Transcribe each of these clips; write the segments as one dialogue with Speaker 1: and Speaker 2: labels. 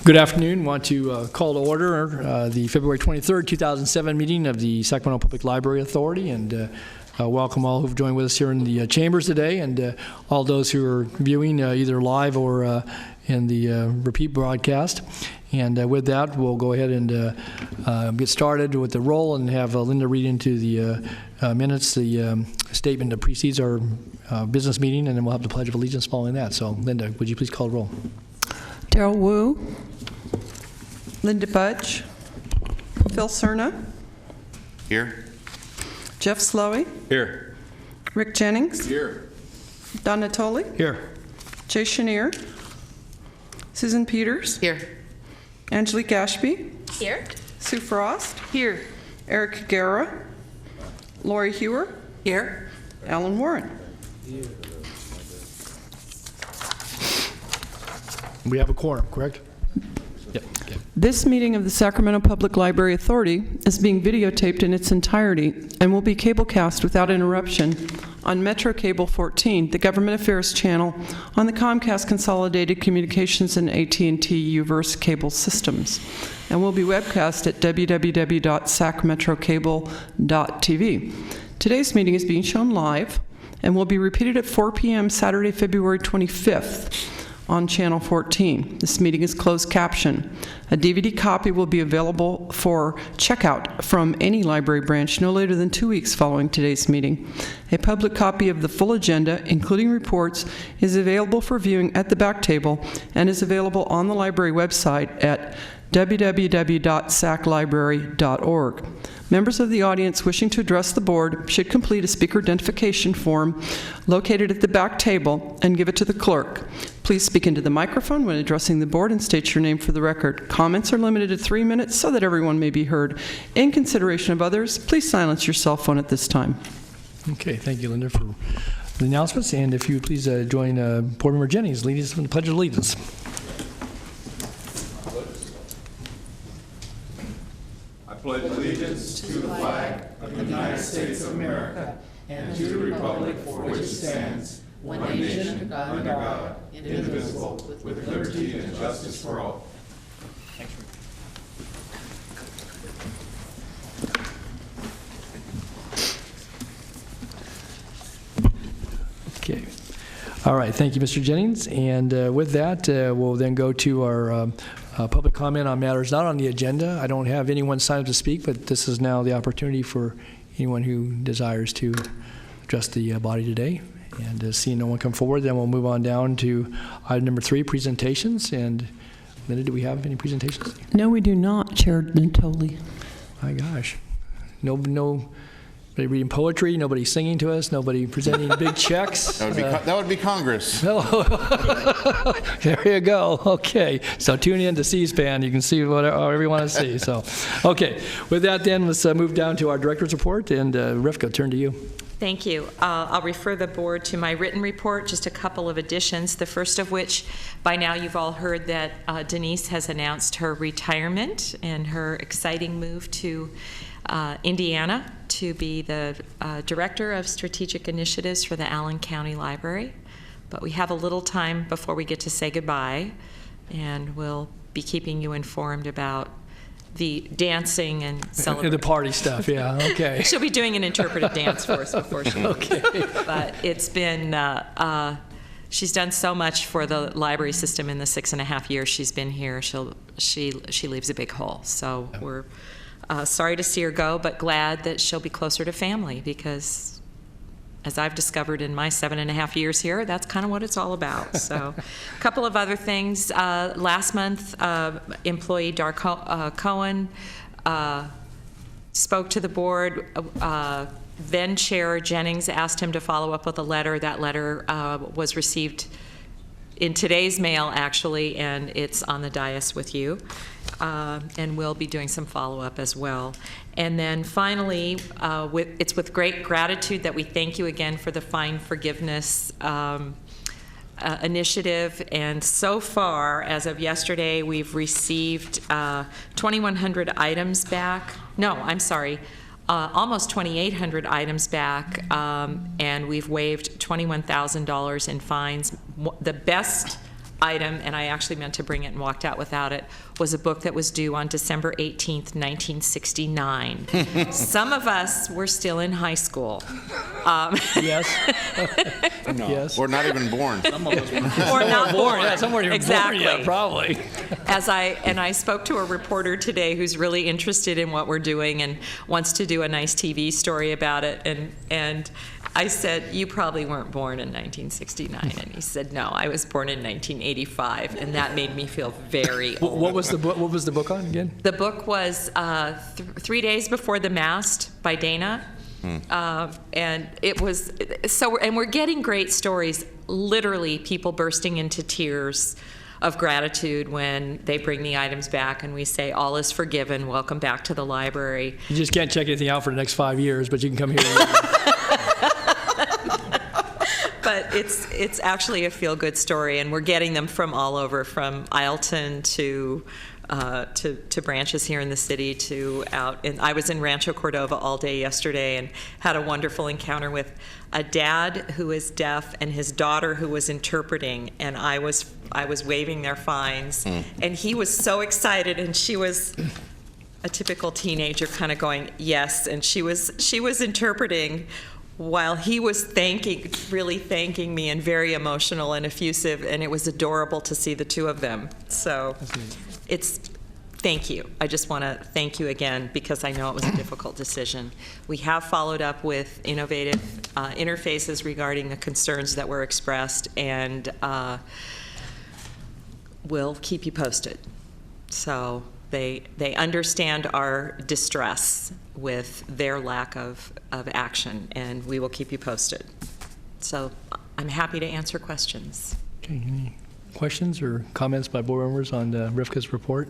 Speaker 1: Good afternoon. Want to call to order the February 23rd, 2007 meeting of the Sacramento Public Library Authority, and welcome all who've joined with us here in the chambers today, and all those who are viewing either live or in the repeat broadcast. And with that, we'll go ahead and get started with the roll and have Linda read into the minutes the statement that precedes our business meeting, and then we'll have the Pledge of Allegiance following that. So, Linda, would you please call the roll?
Speaker 2: Darrell Wu, Linda Budge, Phil Cerna,
Speaker 3: Here.
Speaker 2: Jeff Slowey,
Speaker 3: Here.
Speaker 2: Rick Jennings,
Speaker 3: Here.
Speaker 2: Don Natoli,
Speaker 1: Here.
Speaker 2: Jay Chenier, Susan Peters,
Speaker 4: Here.
Speaker 2: Angelique Ashby,
Speaker 4: Here.
Speaker 2: Sue Frost,
Speaker 4: Here.
Speaker 2: Eric Guerra, Lori Hewer,
Speaker 4: Here.
Speaker 2: Alan Warren.
Speaker 1: We have a quorum, correct? Yep. Okay.
Speaker 2: This meeting of the Sacramento Public Library Authority is being videotaped in its entirety and will be cablecast without interruption on Metro Cable 14, the Government Affairs channel, on the Comcast Consolidated Communications and AT&T Uverse cable systems, and will be webcast at www.sacmetrocable.tv. Today's meeting is being shown live and will be repeated at 4 p.m. Saturday, February 25th. On Channel 14. This meeting is closed caption. A DVD copy will be available for checkout from any library branch no later than 2 weeks following today's meeting. A public copy of the full agenda, including reports, is available for viewing at the back table and is available on the library website at www.saclibrary.org. Members of the audience wishing to address the board should complete a speaker identification form located at the back table and give it to the clerk. Please speak into the microphone when addressing the board and state your name for the record. Comments are limited to 3 minutes so that everyone may be heard. In consideration of others, please silence your cell phone at this time.
Speaker 1: Okay, thank you, Linda, for the announcements. And if you would please join Board Member Jennings leading us in the Pledge of Allegiance.
Speaker 5: I pledge allegiance to the flag of the United States of America and to the republic for which it stands, one nation, under God, indivisible, with liberty and justice for all.
Speaker 1: Okay. All right. Thank you, Mr. Jennings. And with that, we'll then go to our public comment on matters not on the agenda. I don't have anyone signed up to speak, but this is now the opportunity for anyone who desires to address the body today. And seeing no one come forward, then we'll move on down to item number 3, presentations. And Linda, do we have any presentations?
Speaker 2: No, we do not, Chair Natoli.
Speaker 1: My gosh. Nobody reading poetry, nobody singing to us, nobody presenting big checks.
Speaker 3: That would be Congress.
Speaker 1: There you go. Okay. So tune in to C-SPAN. You can see whatever you want to see. So, okay. With that, then, let's move down to our director's report. And Rivka, turn to you.
Speaker 4: Thank you. I'll refer the board to my written report, just a couple of additions, the first of which, by now you've all heard that Denise has announced her retirement and her exciting move to Indiana to be the Director of Strategic Initiatives for the Allen County Library. But we have a little time before we get to say goodbye, and we'll be keeping you informed about the dancing and celebration.
Speaker 1: The party stuff, yeah, okay.
Speaker 4: She'll be doing an interpretive dance for us before she leaves.
Speaker 1: Okay.
Speaker 4: But it's been, she's done so much for the library system in the 6.5 years she's been here. She leaves a big hole. So we're sorry to see her go, but glad that she'll be closer to family, because as I've discovered in my 7.5 years here, that's kind of what it's all about. So a couple of other things. Last month, employee Dar Cohen spoke to the board. Then Chair Jennings asked him to follow up with a letter. That letter was received in today's mail, actually, and it's on the dais with you. And we'll be doing some follow-up as well. And then finally, it's with great gratitude that we thank you again for the fine forgiveness initiative. And so far, as of yesterday, we've received 2,100 items back. No, I'm sorry. Almost 2,800 items back, and we've waived $21,000 in fines. The best item, and I actually meant to bring it and walked out without it, was a book that was due on December 18th, 1969. Some of us were still in high school.
Speaker 1: Yes.
Speaker 3: No,
Speaker 1: Yes.
Speaker 3: Or not even born.
Speaker 4: Or not born.
Speaker 1: Yeah, somewhere you're
Speaker 4: Exactly.
Speaker 1: born, yeah, probably.
Speaker 4: I spoke to a reporter today who's really interested in what we're doing and wants to do a nice TV story about it, and I said, you probably weren't born in 1969, and he said, no, I was born in 1985, and that made me feel very old.
Speaker 1: What was the book? What was the book on again?
Speaker 4: The book was 3 Days Before the Mast by Dana. And it was so, and we're getting great stories, literally people bursting into tears of gratitude when they bring the items back and we say, all is forgiven, welcome back to the library.
Speaker 1: You just can't check anything out for the next 5 years, but you can come here.
Speaker 4: But it's actually a feel-good story, and we're getting them from all over, from Ileton to branches here in the city to out. And I was in Rancho Cordova all day yesterday and had a wonderful encounter with a dad who is deaf and his daughter who was interpreting, and I was waving their fines, and he was so excited, and she was a typical teenager kind of going, yes, and she was interpreting while he was really thanking me, and very emotional and effusive, and it was adorable to see the two of them. So thank you. I just want to thank you again, because I know it was a difficult decision. We have followed up with innovative interfaces regarding the concerns that were expressed, and we'll keep you posted. So they understand our distress with their lack of action, and we will keep you posted. So I'm happy to answer questions.
Speaker 1: Okay, any questions or comments by board members on Rivka's report?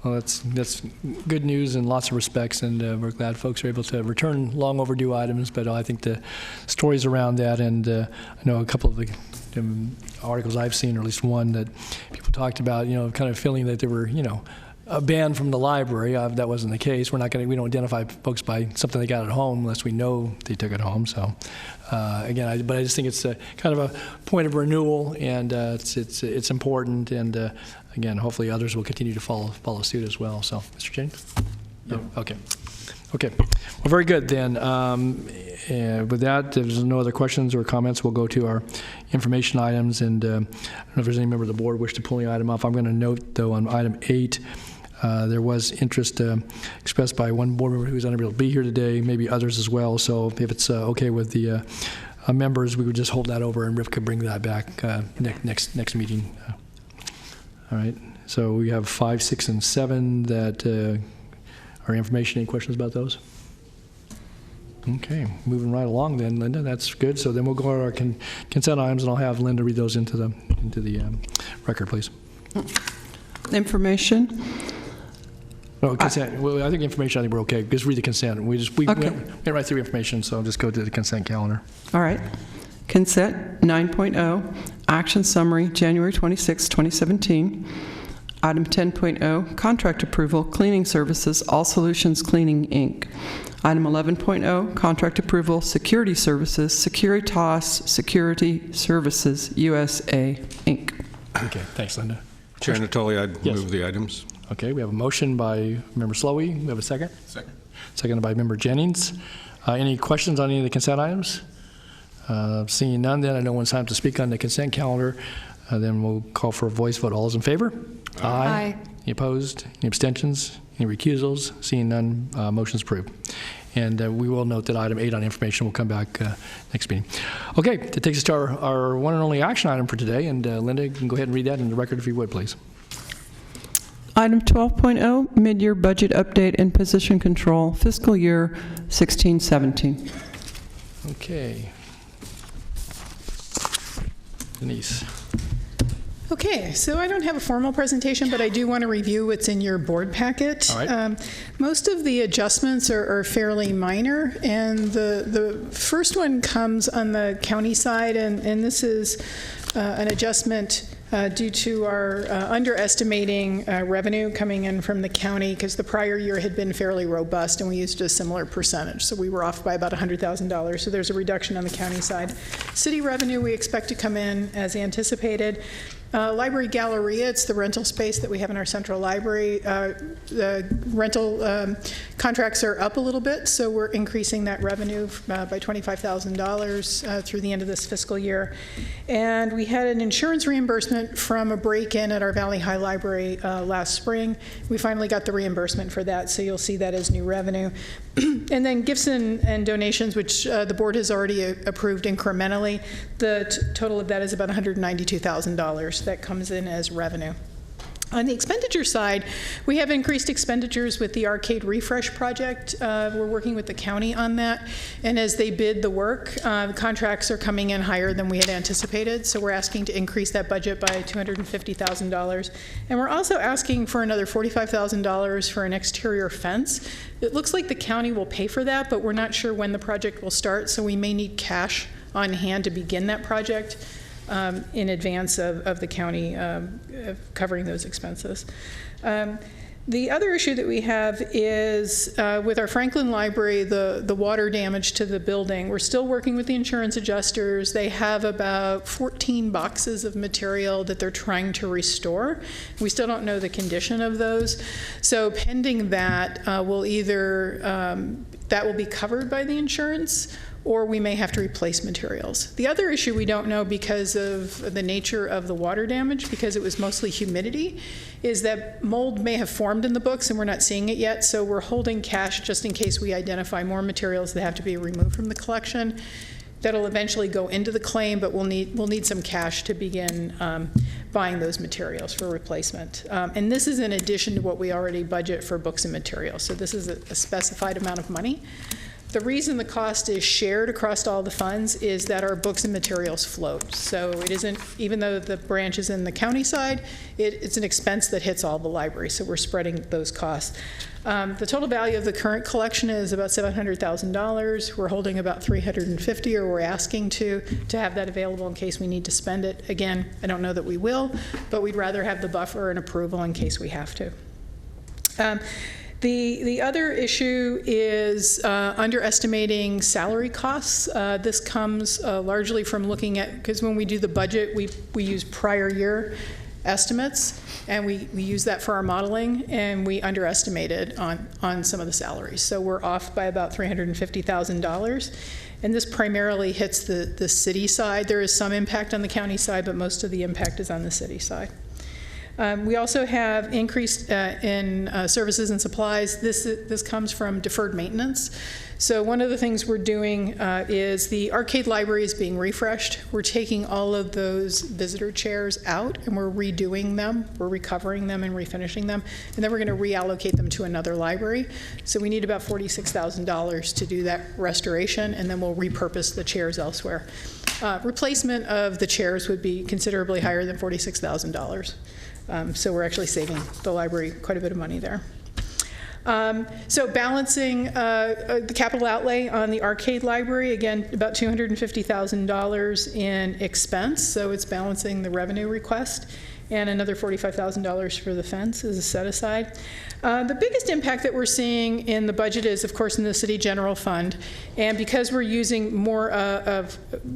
Speaker 1: Well, that's good news in lots of respects, and we're glad folks are able to return long overdue items, but I think the stories around that, and I know a couple of the articles I've seen, or at least one, that people talked about, kind of feeling that they were, banned from the library. That wasn't the case. We don't identify folks by something they got at home unless we know they took it home. So again, but I just think it's kind of a point of renewal, and it's important, and again, hopefully others will continue to follow suit as well. So, Mr. James? No? Okay. Well, very good then. With that, if there's no other questions or comments, we'll go to our information items, and I don't know if there's any member of the board wish to pull any item off. I'm going to note, though, on item 8, there was interest expressed by one board member who's unable to be here today, maybe others as well. So if it's okay with the members, we would just hold that over, and Rivka could bring that back next meeting. All right. So we have 5, 6, and 7 that are information. Any questions about those? Okay, moving right along then, Linda. That's good. So then we'll go to our consent items, and I'll have Linda read those into the record, please.
Speaker 2: Information.
Speaker 1: No, consent. Well, I think information, I think we're okay. Just read the consent. We went right through information, so I'll just go to the consent calendar.
Speaker 2: All right. Consent 9.0, action summary, January 26, 2017. Item 10.0, contract approval, cleaning services, All Solutions Cleaning, Inc. Item 11.0, contract approval, security services, Securitas Security Services, USA, Inc.
Speaker 1: Okay, thanks, Linda.
Speaker 6: Chair Natoli, I'd
Speaker 1: Yes.
Speaker 6: move the items.
Speaker 1: Okay, we have a motion by Member Slowey. We have a second?
Speaker 3: Second.
Speaker 1: Seconded by Member Jennings. Any questions on any of the consent items? Seeing none, then I know when it's time to speak on the consent calendar. Then we'll call for a voice vote. All those in favor? Aye. Any opposed? Any abstentions? Any recusals? Seeing none, motion's approved. And we will note that item 8 on information will come back next meeting. Okay, that takes us to our one and only action item for today. And Linda, you can go ahead and read that in the record if you would, please.
Speaker 2: Item 12.0, mid-year budget update and position control, fiscal year 16-17.
Speaker 1: Okay. Denise.
Speaker 7: Okay, so I don't have a formal presentation, but I do want to review what's in your board packet.
Speaker 1: All right.
Speaker 7: Most of the adjustments are fairly minor, and the first one comes on the county side, and this is an adjustment due to our underestimating revenue coming in from the county, because the prior year had been fairly robust and we used a similar percentage. So we were off by about $100,000. So there's a reduction on the county side. City revenue we expect to come in as anticipated. Library Galleria, it's the rental space that we have in our central library. The rental contracts are up a little bit, so we're increasing that revenue by $25,000 through the end of this fiscal year. And we had an insurance reimbursement from a break-in at our Valley High Library last spring. We finally got the reimbursement for that, so you'll see that as new revenue. And then gifts and donations, which the board has already approved incrementally. The total of that is about $192,000 that comes in as revenue. On the expenditure side, we have increased expenditures with the arcade refresh project. We're working with the county on that, and as they bid the work, contracts are coming in higher than we had anticipated, so we're asking to increase that budget by $250,000. And we're also asking for another $45,000 for an exterior fence. It looks like the county will pay for that, but we're not sure when the project will start, so we may need cash on hand to begin that project in advance of the county covering those expenses. The other issue that we have is with our Franklin Library, the water damage to the building. We're still working with the insurance adjusters. They have about 14 boxes of material that they're trying to restore. We still don't know the condition of those. So pending that, we'll either, that will be covered by the insurance, or we may have to replace materials. The other issue we don't know because of the nature of the water damage, because it was mostly humidity, is that mold may have formed in the books and we're not seeing it yet, so we're holding cash just in case we identify more materials that have to be removed from the collection. That'll eventually go into the claim, but we'll need some cash to begin buying those materials for replacement. And this is in addition to what we already budget for books and materials, so this is a specified amount of money. The reason the cost is shared across all the funds is that our books and materials float. So it isn't, even though the branch is in the county side, it's an expense that hits all the libraries, so we're spreading those costs. The total value of the current collection is about $700,000. We're holding about $350,000, or we're asking to have that available in case we need to spend it. Again, I don't know that we will, but we'd rather have the buffer and approval in case we have to. The other issue is underestimating salary costs. This comes largely from looking at, because when we do the budget, we use prior year estimates, and we use that for our modeling, and we underestimated on some of the salaries. So we're off by about $350,000. And this primarily hits the city side. There is some impact on the county side, but most of the impact is on the city side. We also have increased in services and supplies. This comes from deferred maintenance. So one of the things we're doing is the arcade library is being refreshed. We're taking all of those visitor chairs out and we're redoing them. We're recovering them and refinishing them. And then we're going to reallocate them to another library. So we need about $46,000 to do that restoration, and then we'll repurpose the chairs elsewhere. Replacement of the chairs would be considerably higher than $46,000. So we're actually saving the library quite a bit of money there. So balancing the capital outlay on the arcade library, again, about $250,000 in expense, so it's balancing the revenue request, and another $45,000 for the fence is a set aside. The biggest impact that we're seeing in the budget is, of course, in the city general fund, and because we're using more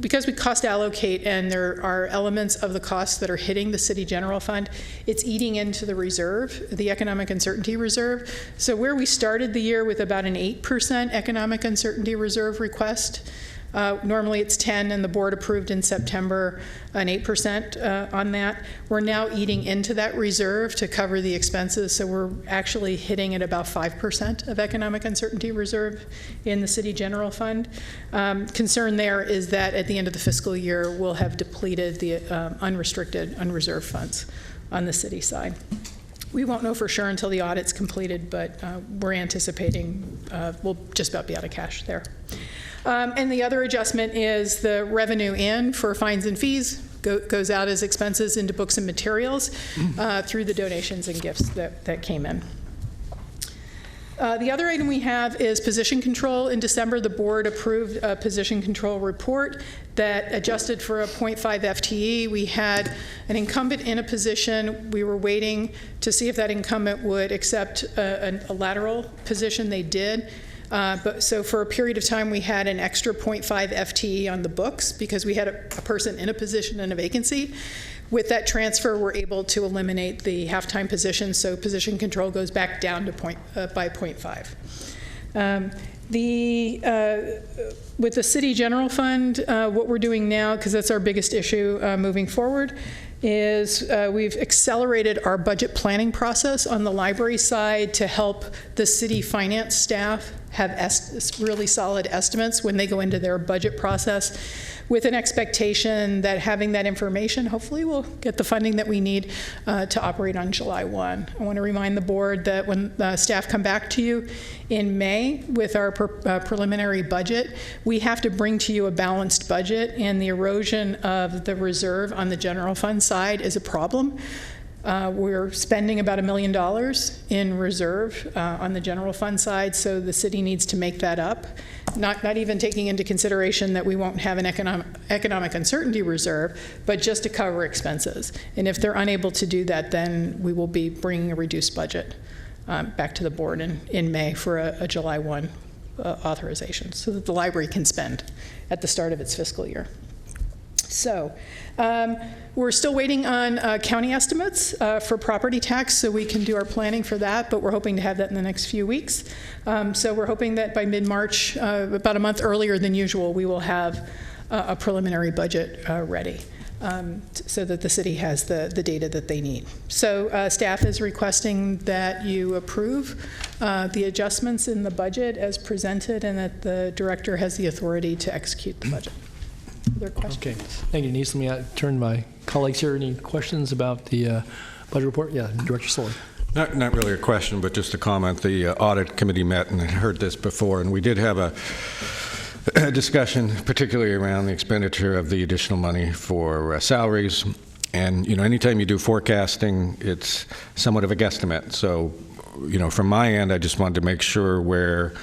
Speaker 7: because we cost allocate and there are elements of the costs that are hitting the city general fund, it's eating into the reserve, the economic uncertainty reserve. So where we started the year with about an 8% economic uncertainty reserve request, normally it's 10, and the board approved in September an 8% on that. We're now eating into that reserve to cover the expenses, so we're actually hitting at about 5% of economic uncertainty reserve in the city general fund. Concern there is that at the end of the fiscal year, we'll have depleted the unrestricted, unreserved funds on the city side. We won't know for sure until the audit's completed, but we're anticipating we'll just about be out of cash there. And the other adjustment is the revenue in for fines and fees goes out as expenses into books and materials through the donations and gifts that came in. The other item we have is position control. In December, the board approved a position control report that adjusted for a 0.5 FTE. We had an incumbent in a position. We were waiting to see if that incumbent would accept a lateral position. They did. So for a period of time, we had an extra 0.5 FTE on the books because we had a person in a position and a vacancy. With that transfer, we're able to eliminate the half-time position, so position control goes back down to by 0.5. With the city general fund, what we're doing now, because that's our biggest issue moving forward, is we've accelerated our budget planning process on the library side to help the city finance staff have really solid estimates when they go into their budget process, with an expectation that having that information, hopefully we'll get the funding that we need to operate on July 1. I want to remind the board that when staff come back to you in May with our preliminary budget, we have to bring to you a balanced budget, and the erosion of the reserve on the general fund side is a problem. We're spending about $1 million in reserve on the general fund side, so the city needs to make that up. Not even taking into consideration that we won't have an economic uncertainty reserve, but just to cover expenses. And if they're unable to do that, then we will be bringing a reduced budget back to the board in May for a July 1 authorization, so that the library can spend at the start of its fiscal year. So we're still waiting on county estimates for property tax, so we can do our planning for that, but we're hoping to have that in the next few weeks. So we're hoping that by mid-March, about a month earlier than usual, we will have a preliminary budget ready so that the city has the data that they need. So staff is requesting that you approve the adjustments in the budget as presented, and that the director has the authority to execute the budget. Other questions?
Speaker 1: Okay, thank you, Denise. Let me turn to my colleagues here. Any questions about the budget report? Yeah, Director Sully.
Speaker 3: Not really a question, but just a comment. The audit committee met and heard this before, and we did have a discussion, particularly around the expenditure of the additional money for salaries. And, anytime you do forecasting, it's somewhat of a guesstimate. So, from my end, I just wanted to make sure where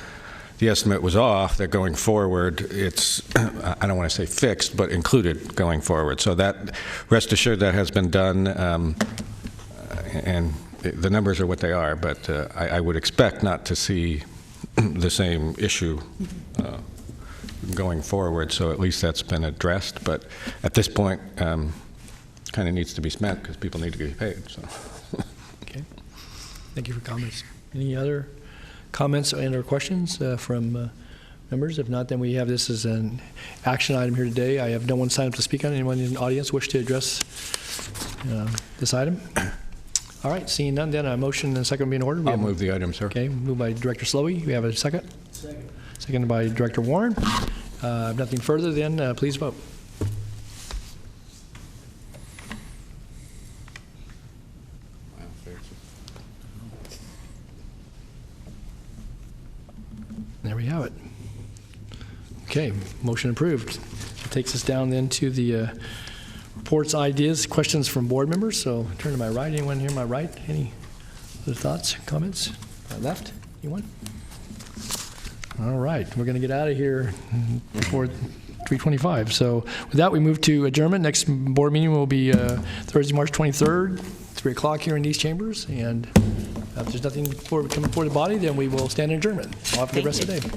Speaker 3: the estimate was off, that going forward, it's, I don't want to say fixed, but included going forward. So that, rest assured, that has been done, and the numbers are what they are, but I would expect not to see the same issue going forward, so at least that's been addressed. But at this point, kind of needs to be spent because people need to get paid. So.
Speaker 1: Okay. Thank you for comments. Any other comments and or questions from members? If not, then we have this as an action item here today. I have no one signed up to speak on it. Anyone in the audience wish to address this item? All right, seeing none, then a motion and a second will be in order.
Speaker 3: I'll move the item, sir.
Speaker 1: Okay, moved by Director Slowey. We have a second? Second. Seconded by Director Warren. If nothing further, then please vote. There we have it. Okay, motion approved. That takes us down then to the reports, ideas, questions from board members. So turn to my right. Anyone here on my right? Any other thoughts, comments? My left? Anyone? All right, we're going to get out of here before 3:25. So with that, we move to adjournment. Next board meeting will be Thursday, March 23rd, 3 o'clock here in these chambers. And if there's nothing coming before the body, then we will stand in adjournment. I'll have a good rest of the day.